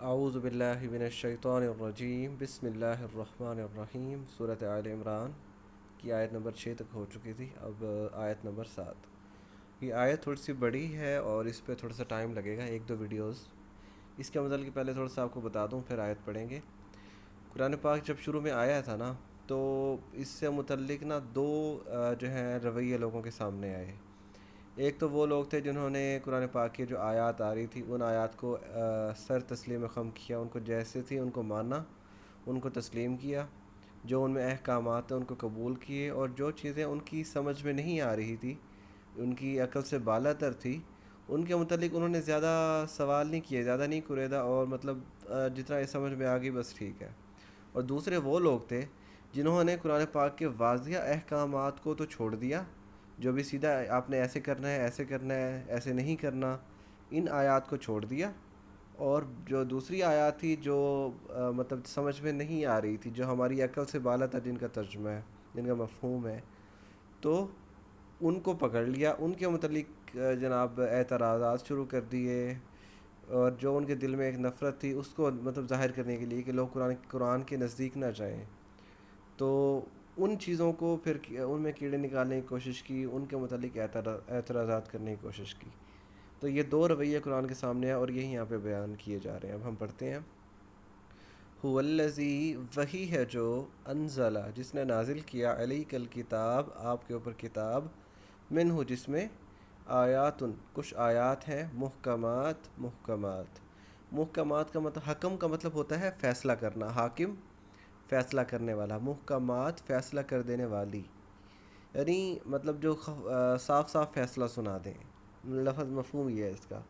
اعوذ باللہ من الشیطان الرجیم بسم اللہ الرحمن الرحیم صورت آل عمران کی آیت نمبر 6 تک ہو چکی تھی. اب آیت نمبر 7. یہ آیت تھوڑی سی بڑی ہے اور اس پہ تھوڑا سا ٹائم لگے گا, ایک دو ویڈیوز. اس کے متعلق پہلے تھوڑا سا آپ کو بتا دوں, پھر آیت پڑھیں گے. قرآن پاک جب شروع میں آیا تھا نا, تو اس سے متعلق نا دو جو ہیں رویے لوگوں کے سامنے آئے. ایک تو وہ لوگ تھے جنہوں نے قرآن پاک کی جو آیات آ رہی تھی ان آیات کو سر تسلیم خم کیا, ان کو جیسے تھی ان کو مانا, ان کو تسلیم کیا. جو ان میں احکامات ہیں ان کو قبول کیے, اور جو چیزیں ان کی سمجھ میں نہیں آ رہی تھی, ان کی عقل سے بالا تر تھی, ان کے متعلق انہوں نے زیادہ سوال نہیں کیے, زیادہ نہیں کریدا, اور مطلب جتنا یہ سمجھ میں آ گئی بس ٹھیک ہے. اور دوسرے وہ لوگ تھے جنہوں نے قرآن پاک کے واضح احکامات کو تو چھوڑ دیا, جو بھی سیدھا آپ نے ایسے کرنا ہے, ایسے کرنا ہے, ایسے نہیں کرنا, ان آیات کو چھوڑ دیا. اور جو دوسری آیات تھی جو مطلب سمجھ میں نہیں آ رہی تھی, جو ہماری عقل سے بالا تھا, جن کا ترجمہ ہے, جن کا مفہوم ہے, تو ان کو پکڑ لیا, ان کے متعلق جناب اعتراضات شروع کر دیے. اور جو ان کے دل میں ایک نفرت تھی اس کو مطلب ظاہر کرنے کے لیے کہ لوگ قرآن کے نزدیک نہ جائیں, تو ان چیزوں کو پھر ان میں کیڑے نکالنے کی کوشش کی, ان کے متعلق اعتراضات کرنے کی کوشش کی. تو یہ دو رویے قرآن کے سامنے ہیں اور یہی یہاں پہ بیان کیے جا رہے ہیں. اب ہم پڑھتے ہیں. هو الذی, وہی ہے جو, انزلہ, جس نے نازل کیا, علیک الکتاب, آپ کے اوپر کتاب, منہ, جس میں آیات, کچھ آیات ہیں, محکمات, محکمات. محکمات کا مطلب, حکم کا مطلب ہوتا ہے فیصلہ کرنا, حاکم فیصلہ کرنے والا, محکمات فیصلہ کر دینے والی, یعنی مطلب جو صاف صاف فیصلہ سنا دیں. لفظ مفہوم یہ ہے اس کا.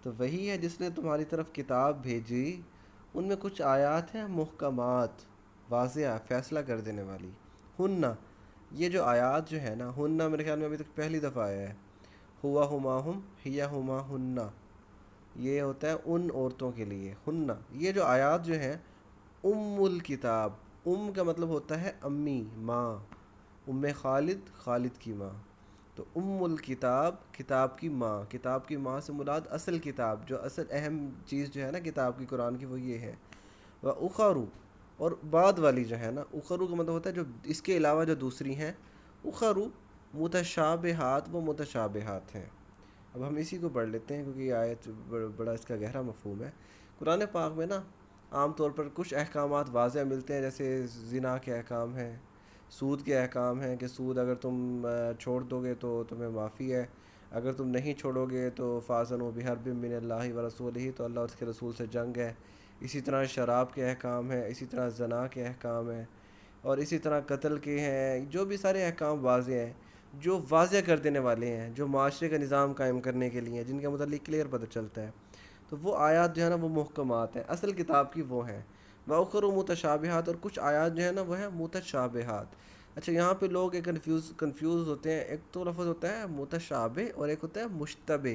تو وہی ہے جس نے تمہاری طرف کتاب بھیجی, ان میں کچھ آیات ہیں محکمات, واضح فیصلہ کر دینے والی. ہننا, یہ جو آیات جو ہے نا, ہننا میرے خیال میں ابھی تک پہلی دفعہ آیا ہے. ہوا ہما ہم, ہیا ہما ہننا, یہ ہوتا ہے ان عورتوں کے لیے. ہننا, یہ جو آیات جو ہیں, الکتاب, کا مطلب ہوتا ہے امی, ماں. خالد, خالد کی ماں. تو الکتاب, کتاب کی ماں. کتاب کی ماں سے مراد اصل کتاب, جو اصل اہم چیز جو ہے نا کتاب کی قرآن کی, وہ یہ ہے. اخرو, اور بعد والی جو ہے نا, اخرو کا مطلب ہوتا ہے جو اس کے علاوہ جو دوسری ہیں. اخرو متشابہات, وہ متشابہات ہیں. اب ہم اسی کو پڑھ لیتے ہیں کیونکہ یہ آیت بڑا اس کا گہرا مفہوم ہے. قرآن پاک میں نا عام طور پر کچھ احکامات واضح ملتے ہیں, جیسے زنا کے احکام ہیں, سود کے احکام ہیں کہ سود اگر تم چھوڑ دو گے تو تمہیں معافی ہے, اگر تم نہیں چھوڑو گے تو فاذنوا بحرب من اللہ ورسولہ, تو اللہ اور اس کے رسول سے جنگ ہے. اسی طرح شراب کے احکام ہیں, اسی طرح زنا کے احکام ہیں, اور اسی طرح قتل کے ہیں. جو بھی سارے احکام واضح ہیں, جو واضح کر دینے والے ہیں, جو معاشرے کا نظام قائم کرنے کے لیے ہیں, جن کے متعلق کلیئر پتہ چلتا ہے, تو وہ آیات جو ہے نا وہ محکمات ہیں, اصل کتاب کی وہ ہیں. وَأُخَرُ متشابہات, اور کچھ آیات جو ہے نا وہ ہیں متشابہات. اچھا, یہاں پہ لوگ ایک کنفیوز ہوتے ہیں. ایک تو لفظ ہوتا ہے متشابہ اور ایک ہوتا ہے مشتبہ.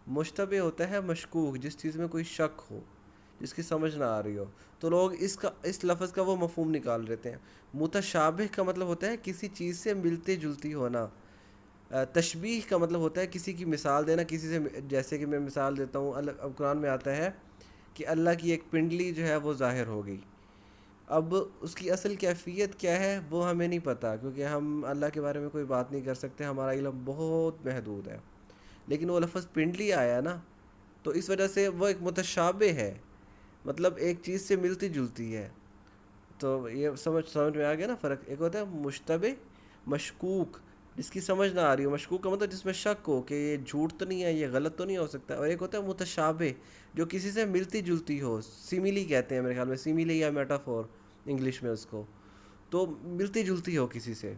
مشتبہ ہوتا ہے مشکوک, جس چیز میں کوئی شک ہو, جس کی سمجھ نہ آ رہی ہو, تو لوگ اس لفظ کا وہ مفہوم نکال لیتے ہیں. متشابہ کا مطلب ہوتا ہے کسی چیز سے ملتی جلتی ہونا. تشبیہ کا مطلب ہوتا ہے کسی کی مثال دینا کسی سے, جیسے کہ میں مثال دیتا ہوں, اب قرآن میں آتا ہے کہ اللہ کی ایک پنڈلی جو ہے وہ ظاہر ہو گئی. اب اس کی اصل کیفیت کیا ہے وہ ہمیں نہیں پتہ, کیونکہ ہم اللہ کے بارے میں کوئی بات نہیں کر سکتے, ہمارا علم بہت محدود ہے. لیکن وہ لفظ پنڈلی آیا نا, تو اس وجہ سے وہ ایک متشابہ ہے, مطلب ایک چیز سے ملتی جلتی ہے. تو یہ سمجھ میں آ گیا نا فرق. ایک ہوتا ہے مشتبہ, مشکوک, جس کی سمجھ نہ آ رہی ہو. مشکوک کا مطلب جس میں شک ہو کہ یہ جھوٹ تو نہیں ہے, یہ غلط تو نہیں ہو سکتا. اور ایک ہوتا ہے متشابہ, جو کسی سے ملتی جلتی ہو. سیمیلی کہتے ہیں میرے خیال میں, سیمیلی یا میٹافور انگلش میں اس کو, تو ملتی جلتی ہو کسی سے.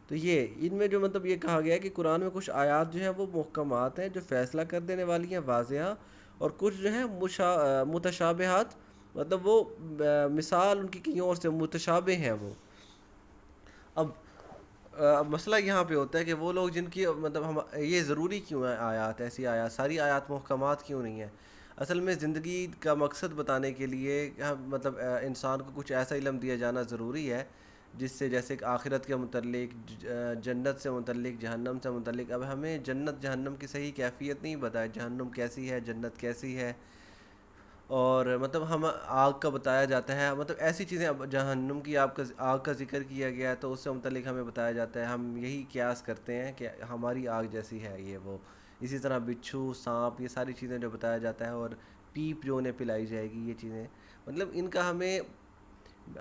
تو یہ ان میں جو مطلب یہ کہا گیا ہے کہ قرآن میں کچھ آیات جو ہیں وہ محکمات ہیں, جو فیصلہ کر دینے والی ہیں, واضحہ, اور کچھ جو ہیں متشابہات, مطلب وہ مثال ان کی کہیں اور سے متشابہ ہیں وہ. اب مسئلہ یہاں پہ ہوتا ہے کہ وہ لوگ جن کی مطلب یہ ضروری کیوں ہے آیات, ایسی آیات, ساری آیات محکمات کیوں نہیں ہیں؟ اصل میں زندگی کا مقصد بتانے کے لیے مطلب انسان کو کچھ ایسا علم دیا جانا ضروری ہے جس سے, جیسے کہ آخرت کے متعلق, جنت سے متعلق, جہنم سے متعلق. اب ہمیں جنت جہنم کی صحیح کیفیت نہیں پتہ ہے, جہنم کیسی ہے, جنت کیسی ہے, اور مطلب ہم آگ کا بتایا جاتا ہے، مطلب ایسی چیزیں، اب جہنم کی آگ کا ذکر کیا گیا ہے تو اس سے متعلق ہمیں بتایا جاتا ہے، ہم یہی قیاس کرتے ہیں کہ ہماری آگ جیسی ہے یہ وہ. اسی طرح بچھو، سانپ، یہ ساری چیزیں جو بتایا جاتا ہے، اور پیپ جو انہیں پلائی جائے گی، یہ چیزیں مطلب ان کا ہمیں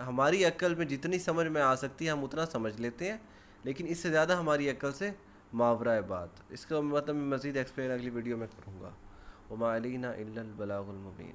ہماری عقل میں جتنی سمجھ میں آ سکتی ہے ہم اتنا سمجھ لیتے ہیں، لیکن اس سے زیادہ ہماری عقل سے ماورا ہے بات. اس کا مطلب میں مزید ایکسپلین اگلی ویڈیو میں کروں گا. وما علینا الا البلاغ المبین.